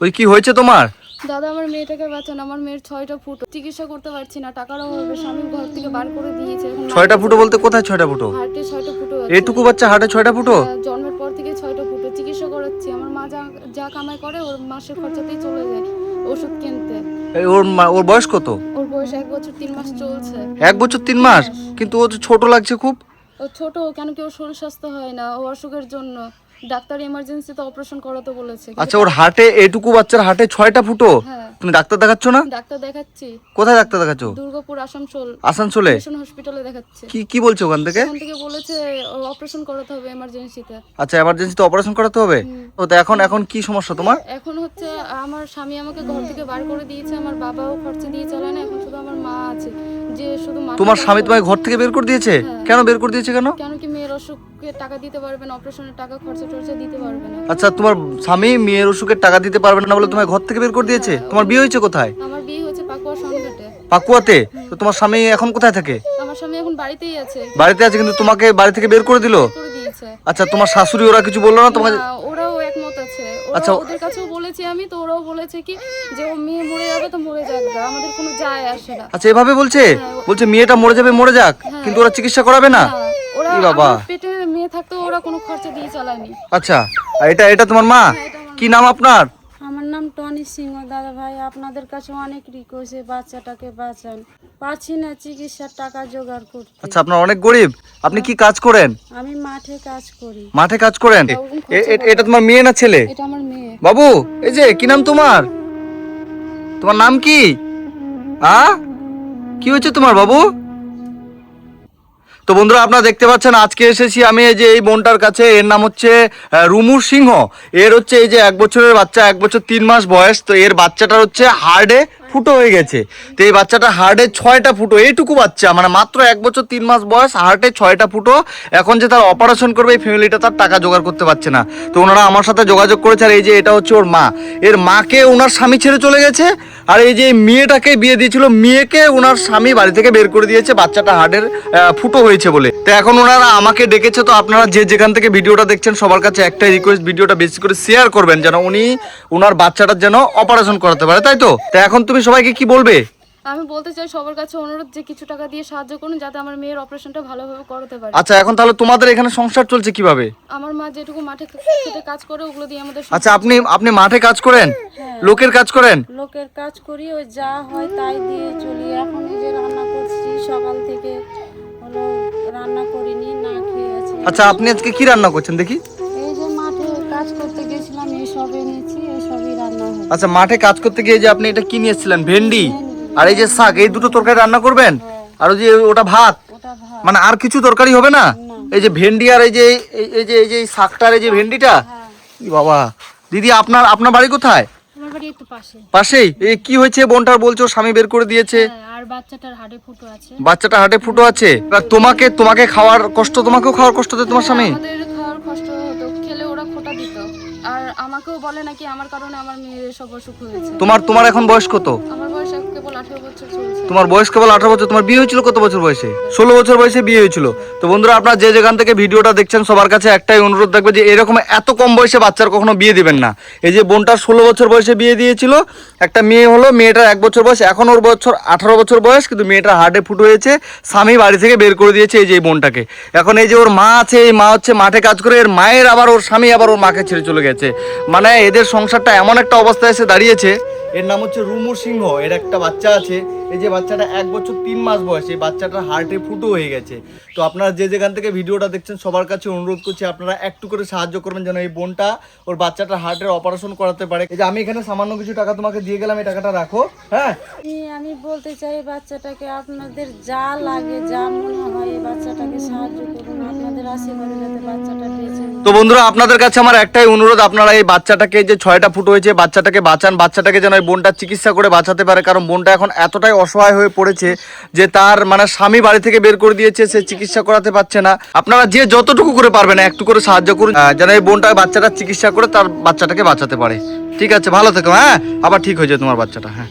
ওই কি হয়েছে তোমার? দাদা আমার মেয়েটাকে বাঁচান, আমার মেয়ের 6টা ফুটো, চিকিৎসা করতে পারছি না, টাকার অভাবে স্বামী ঘর থেকে বার করে দিয়েছে। 6টা ফুটো বলতে কোথায় 6টা ফুটো? হার্টে 6টা ফুটো আছে। এটুকু বাচ্চা হার্টে 6টা ফুটো? জন্মের পর থেকে 6টা ফুটো, চিকিৎসা করাচ্ছি। আমার মা যা কামাই করে ওর মাসের খরচাতেই চলে যায় ওষুধ কিনতে। ওর বয়স কত? ওর বয়স 1 বছর 3 মাস চলছে। 1 বছর 3 মাস? কিন্তু ও তো ছোট লাগছে খুব। ও ছোট কেন কি, ওর শরীর স্বাস্থ্য হয় না, ও অসুখের জন্য ডাক্তার এমার্জেন্সিতে অপারেশন করাতে বলেছে। আচ্ছা, ওর হার্টে, এটুকু বাচ্চার হার্টে 6টা ফুটো? তুমি ডাক্তার দেখাচ্ছ না? ডাক্তার দেখাচ্ছি। কোথায় ডাক্তার দেখাচ্ছ? দুর্গাপুর, আসানসোল। আসানসোলে মিশন হসপিটালে দেখাচ্ছি। কি বলছে ওখান থেকে? ওখান থেকে বলেছে অপারেশন করাতে হবে এমার্জেন্সিতে। আচ্ছা, এমার্জেন্সিতে অপারেশন করাতে হবে। তো এখন কি সমস্যা তোমার? এখন হচ্ছে আমার স্বামী আমাকে ঘর থেকে বার করে দিয়েছে, আমার বাবাও খরচা দিয়ে চালায় না, এখন শুধু আমার মা আছে যে শুধু মা। তোমার স্বামী তোমাকে ঘর থেকে বের করে দিয়েছে? কেন বের করে দিয়েছে? কেন কি মেয়ের অসুখের টাকা দিতে পারবে না, অপারেশনের টাকা খরচা দিতে পারবে না। আচ্ছা, তোমার স্বামী মেয়ের অসুখের টাকা দিতে পারবে না বলে তোমায় ঘর থেকে বের করে দিয়েছে? তোমার বিয়ে হয়েছে কোথায়? আমার বিয়ে হয়েছে পাকুয়া সন্ধ্যেতে। পাকুয়াতে? তো তোমার স্বামী এখন কোথায় থাকে? আমার স্বামী এখন বাড়িতেই আছে। বাড়িতে আছে, কিন্তু তোমাকে বাড়ি থেকে বের করে দিলো? করে দিয়েছে। আচ্ছা, তোমার শাশুড়ি ওরা কিছু বললো না তোমাকে? ওরাও একমত আছে। আচ্ছা, ওদের কাছেও বলেছি আমি, তো ওরাও বলেছে কি যে ও মেয়ে মরে যাবে তো মরে যাক, আমাদের কোনো যায় আসে না। আচ্ছা, এভাবে বলছে মেয়েটা মরে যাবে মরে যাক, কিন্তু ওরা চিকিৎসা করাবে না? ওরা বাবা, পেটে মেয়ে থাকতো ওরা কোনো খরচা দিয়ে চালায়নি। আচ্ছা, এটা তোমার মা? কি নাম আপনার? আমার নাম টনি সিংহ। দাদা ভাই, আপনাদের কাছে অনেক রিকোয়েস্ট, বাচ্চাটাকে বাঁচান, পারছি না চিকিৎসার টাকা জোগাড় করতে। আচ্ছা, আপনার অনেক গরিব। আপনি কি কাজ করেন? আমি মাঠে কাজ করি। মাঠে কাজ করেন? এটা তোমার মেয়ে না ছেলে? এটা আমার মেয়ে। বাবু, এই যে কি নাম তোমার? তোমার নাম কি? কি হয়েছে তোমার বাবু? তো বন্ধুরা, আপনারা দেখতে পাচ্ছেন আজকে এসেছি আমি এই যে এই বোনটার কাছে। এর নাম হচ্ছে রুমুর সিংহ। এর হচ্ছে এই যে 1 বছরের বাচ্চা, 1 বছর 3 মাস বয়স। তো এর বাচ্চাটার হচ্ছে হার্টে ফুটো হয়ে গেছে। তো এই বাচ্চাটা হার্টে 6টা ফুটো, এইটুকু বাচ্চা মানে মাত্র 1 বছর 3 মাস বয়স, হার্টে 6টা ফুটো। এখন যে তার অপারেশন করবে এই ফ্যামিলিটা তার টাকা জোগাড় করতে পারছে না। তো ওনারা আমার সাথে যোগাযোগ করেছে। আর এই যে এটা হচ্ছে ওর মা। এর মাকে ওনার স্বামী ছেড়ে চলে গেছে। আর এই যে মেয়েটাকে বিয়ে দিয়েছিল, মেয়েকে ওনার স্বামী বাড়ি থেকে বের করে দিয়েছে বাচ্চাটা হার্টের ফুটো হয়েছে বলে। তো এখন ওনারা আমাকে ডেকেছে। তো আপনারা যে যেখান থেকে ভিডিওটা দেখছেন সবার কাছে একটাই রিকোয়েস্ট, ভিডিওটা বেশি করে শেয়ার করবেন যেন ওনার বাচ্চাটার যেন অপারেশন করাতে পারে, তাই তো? তো এখন তুমি সবাইকে কি বলবে? আমি বলতে চাই সবার কাছে অনুরোধ যে কিছু টাকা দিয়ে সাহায্য করুন যাতে আমার মেয়ের অপারেশনটা ভালোভাবে করাতে পারে। আচ্ছা, এখন তাহলে তোমাদের এখানে সংসার চলছে কিভাবে? আমার মা যেটুকু মাঠে খেটে কাজ করে ওগুলো দিয়ে আমাদের। আচ্ছা, আপনি মাঠে কাজ করেন? লোকের কাজ করেন? লোকের কাজ করি, ওই যা হয় তাই দিয়ে চলি। এখন এই যে রান্না করছি, সকাল থেকে হলো রান্না করিনি, না খেয়ে আছি। আচ্ছা, আপনি আজকে কি রান্না করছেন দেখি? এই যে মাঠে কাজ করতে গেছিলাম, এই সব এনেছি, এই সবই রান্না হয়। আচ্ছা, মাঠে কাজ করতে গিয়ে যে আপনি এটা কি নিয়ে এসেছিলেন? ভেন্ডি আর এই যে শাক, এই দুটো তরকারি রান্না করবেন? আর ওই যে ওটা ভাত? মানে আর কিছু তরকারি হবে না? এই যে ভেন্ডি আর এই যে শাকটার এই যে ভেন্ডিটা? বাবা, দিদি আপনার বাড়ি কোথায়? আমার বাড়ি একটু পাশেই। এই কি হয়েছে বোনটার? বলছো স্বামী বের করে দিয়েছে, আর বাচ্চাটার হাড়ে ফুটো আছে। বাচ্চাটা হার্টে ফুটো আছে। তোমাকে খাওয়ার কষ্ট, তোমাকেও খাওয়ার কষ্ট দেয় তোমার স্বামী? আমাদের খাওয়ার কষ্ট হতো, খেলে ওরা খোটা দিত। আর আমাকেও বলে নাকি আমার কারণে আমার মেয়ের সব অসুখ হয়েছে। তোমার এখন বয়স কত? আমার বয়স কেবল 18 বছর চলছে। তোমার বয়স কেবল 18 বছর। তোমার বিয়ে হয়েছিল কত বছর বয়সে? 16 বছর বয়সে বিয়ে হয়েছিল। তো বন্ধুরা, আপনারা যে যেখান থেকে ভিডিওটা দেখছেন সবার কাছে একটাই অনুরোধ থাকবে যে এরকম এত কম বয়সে বাচ্চার কখনো বিয়ে দিবেন না। এই যে বোনটার 16 বছর বয়সে বিয়ে দিয়েছিল, একটা মেয়ে হলো, মেয়েটার 1 বছর বয়স, এখন ওর বছর 18 বছর বয়স, কিন্তু মেয়েটার হার্টে ফুটো হয়েছে, স্বামী বাড়ি থেকে বের করে দিয়েছে এই যে এই বোনটাকে। এখন এই যে ওর মা আছে, এই মা হচ্ছে মাঠে কাজ করে, এর মায়ের আবার ওর স্বামী আবার ওর মাকে ছেড়ে চলে গেছে। মানে এদের সংসারটা এমন একটা অবস্থায় এসে দাঁড়িয়েছে। এর নাম হচ্ছে রুমুর সিংহ। এর একটা বাচ্চা আছে, এই যে বাচ্চাটা 1 বছর 3 মাস বয়স, এই বাচ্চাটার হার্টে ফুটো হয়ে গেছে। তো আপনারা যে যেখান থেকে ভিডিওটা দেখছেন সবার কাছে অনুরোধ করছি আপনারা একটু করে সাহায্য করবেন যেন এই বোনটা ওর বাচ্চাটার হার্টের অপারেশন করাতে পারে। এই যে আমি এখানে সামান্য কিছু টাকা তোমাকে দিয়ে গেলাম, এই টাকাটা রাখো। হ্যাঁ, আমি বলতে চাই বাচ্চাটাকে আপনাদের যা লাগে, যা মনে হয় এই বাচ্চাটাকে সাহায্য করুন, আপনাদের আশীর্বাদে যাতে বাচ্চাটা বেঁচে। তো বন্ধুরা, আপনাদের কাছে আমার একটাই অনুরোধ, আপনারা এই বাচ্চাটাকে যে 6টা ফুটো হয়েছে বাচ্চাটাকে বাঁচান, বাচ্চাটাকে যেন এই বোনটা চিকিৎসা করে বাঁচাতে পারে। কারণ বোনটা এখন এতটাই অসহায় হয়ে পড়েছে যে তার মানে স্বামী বাড়ি থেকে বের করে দিয়েছে, সে চিকিৎসা করাতে পারছে না। আপনারা যে যতটুকু করে পারবেন একটু করে সাহায্য করুন যেন এই বোনটা বাচ্চাটা চিকিৎসা করে তার বাচ্চাটাকে বাঁচাতে পারে। ঠিক আছে, ভালো থেকো। হ্যাঁ, আবার ঠিক হয়ে যায় তোমার বাচ্চাটা। হ্যাঁ।